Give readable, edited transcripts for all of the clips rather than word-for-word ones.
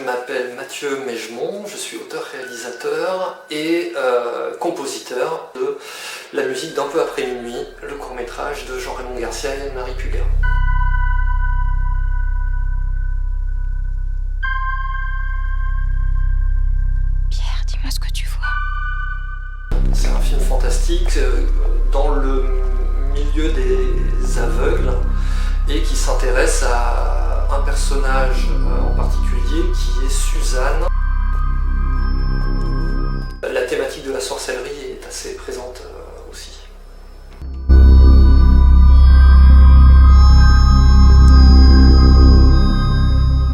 m'appelle Mathieu Meigemont, je suis auteur-réalisateur et compositeur de la musique d'Un peu après minuit, le court-métrage de Jean-Raymond Garcia et Anne-Marie Puga. Pierre, dis-moi ce que tu vois. C'est un film fantastique dans le milieu des aveugles et qui s'intéresse à un personnage en particulier qui est Suzanne. La thématique de la sorcellerie est assez présente aussi.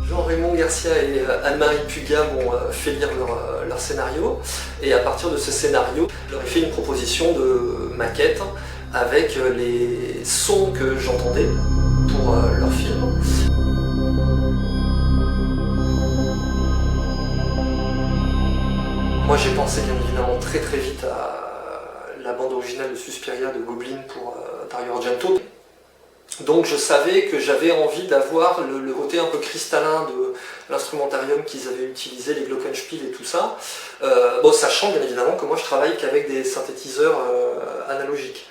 Jean-Raymond Garcia et Anne-Marie Puga m'ont fait lire leur scénario et à partir de ce scénario, je leur ai fait une proposition de maquette avec les sons que j'entendais pour leur film. Moi j'ai pensé bien évidemment très vite à la bande originale de Suspiria de Goblin pour Dario Argento. Donc je savais que j'avais envie d'avoir le côté un peu cristallin de l'instrumentarium qu'ils avaient utilisé, les glockenspiel et tout ça. Bon, sachant bien évidemment que moi je travaille qu'avec des synthétiseurs analogiques.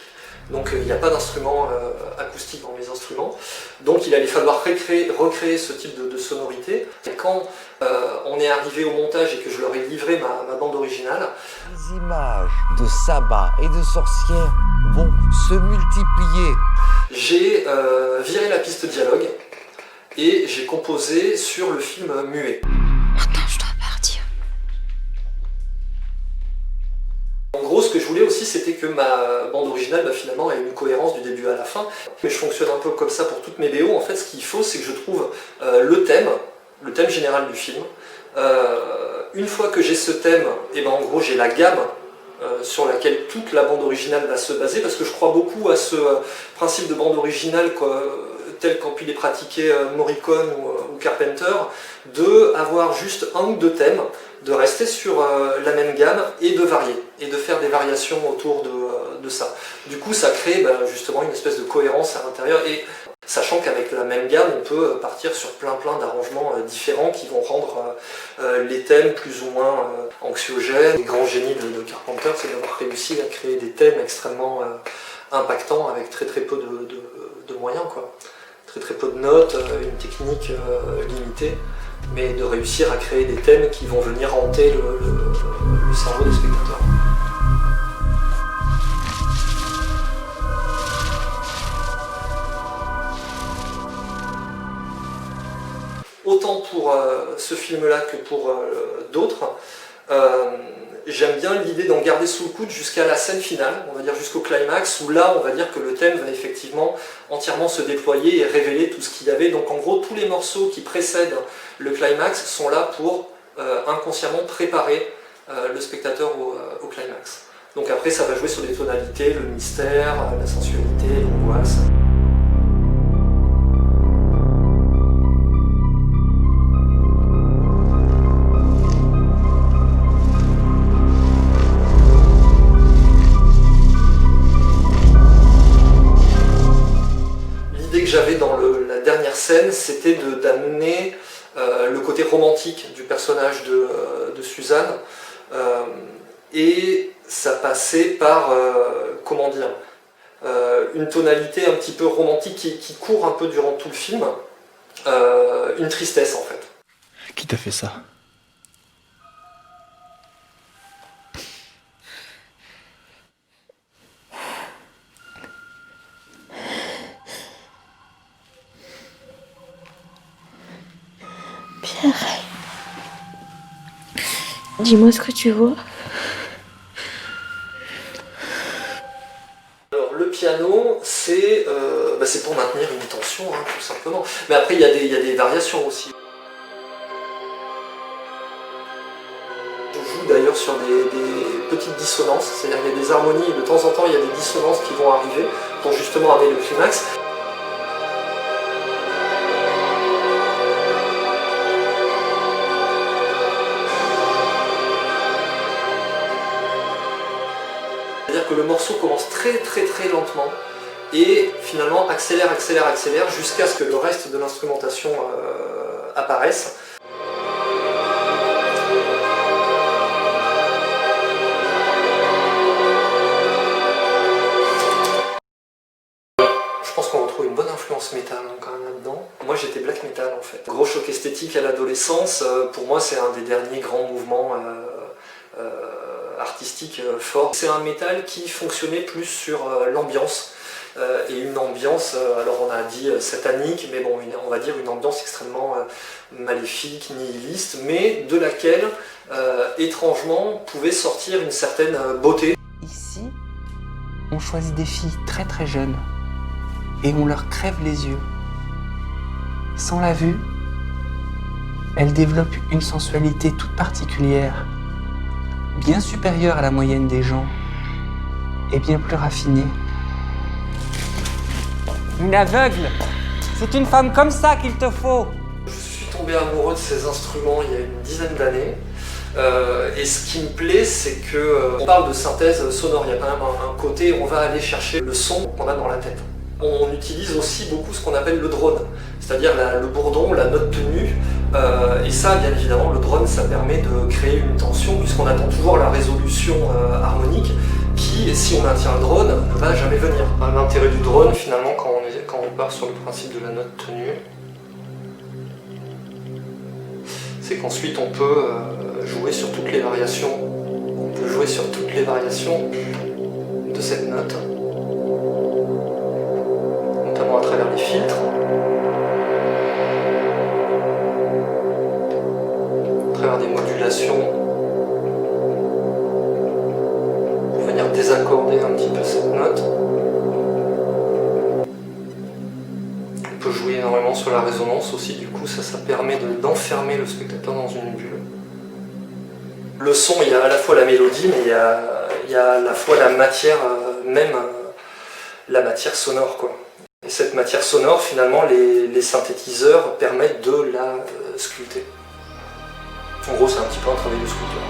Donc il n'y a pas d'instrument acoustique dans mes instruments. Donc il allait falloir recréer ce type de sonorité. Et quand on est arrivé au montage et que je leur ai livré ma bande originale, les images de sabbats et de sorcières vont se multiplier. J'ai viré la piste dialogue et j'ai composé sur le film muet. Maintenant, je dois partir. En gros, ce que je voulais aussi, c'était que ma bande originale, finalement, ait une cohérence du début à la fin. Mais je fonctionne un peu comme ça pour toutes mes BO. En fait, ce qu'il faut, c'est que je trouve le thème général du film. Une fois que j'ai ce thème, et ben, en gros, j'ai la gamme sur laquelle toute la bande originale va se baser, parce que je crois beaucoup à ce principe de bande originale tel qu'ont pu les pratiquer Morricone ou Carpenter, de avoir juste un ou deux thèmes, de rester sur la même gamme et de varier, et de faire des variations autour de ça. Du coup, ça crée justement une espèce de cohérence à l'intérieur, et sachant qu'avec la même gamme, on peut partir sur plein d'arrangements différents qui vont rendre les thèmes plus ou moins anxiogènes. Le grand génie de Carpenter, c'est d'avoir réussi à créer des thèmes extrêmement impactants avec très peu de moyens, quoi. Très peu de notes, une technique limitée, mais de réussir à créer des thèmes qui vont venir hanter le cerveau des spectateurs. Autant pour ce film-là que pour d'autres, j'aime bien l'idée d'en garder sous le coude jusqu'à la scène finale, on va dire jusqu'au climax, où là on va dire que le thème va effectivement entièrement se déployer et révéler tout ce qu'il y avait. Donc en gros, tous les morceaux qui précèdent le climax sont là pour inconsciemment préparer le spectateur au climax. Donc après ça va jouer sur les tonalités, le mystère, la sensualité, l'angoisse. J'avais dans la dernière scène, c'était d'amener le côté romantique du personnage de Suzanne, et ça passait par, comment dire, une tonalité un petit peu romantique qui court un peu durant tout le film, une tristesse en fait. Qui t'a fait ça ? Pierre, dis-moi ce que tu vois. Alors le piano, c'est pour maintenir une tension, hein, tout simplement. Mais après, il y a des variations aussi. Je joue d'ailleurs sur des petites dissonances, c'est-à-dire qu'il y a des harmonies et de temps en temps, il y a des dissonances qui vont arriver pour justement amener le climax. C'est-à-dire que le morceau commence très lentement et finalement accélère jusqu'à ce que le reste de l'instrumentation apparaisse. en fait. Gros choc esthétique à l'adolescence, pour moi c'est un des derniers grands mouvements artistiques forts. C'est un métal qui fonctionnait plus sur l'ambiance. Et une ambiance, alors on a dit satanique, mais bon, on va dire une ambiance extrêmement maléfique, nihiliste, mais de laquelle, étrangement, pouvait sortir une certaine beauté. Ici, on choisit des filles très très jeunes et on leur crève les yeux. Sans la vue, elles développent une sensualité toute particulière, bien supérieure à la moyenne des gens et bien plus raffinée. Une aveugle, c'est une femme comme ça qu'il te faut. Je suis tombé amoureux de ces instruments il y a une dizaine d'années. Et ce qui me plaît, c'est qu'on parle de synthèse sonore. Il y a quand même un côté où on va aller chercher le son qu'on a dans la tête. On utilise aussi beaucoup ce qu'on appelle le drone, c'est-à-dire le bourdon, la note tenue. Et ça, bien évidemment, le drone, ça permet de créer une tension puisqu'on attend toujours la résolution harmonique qui, si on maintient le drone, ne va jamais venir. L'intérêt du drone, finalement, quand on part sur le principe de la note tenue, c'est qu'ensuite on peut jouer sur toutes les variations. On peut jouer sur toutes les variations de cette note, notamment à travers les filtres, à travers des modulations, pour venir désaccorder un petit peu cette note. On peut jouer énormément sur la résonance aussi, du coup ça permet d'enfermer le spectateur dans une bulle. Le son, il y a à la fois la mélodie, mais il y a à la fois la matière, la matière sonore, quoi. Et cette matière sonore, finalement, les synthétiseurs permettent de la sculpter. En gros, c'est un petit peu un travail de sculpteur.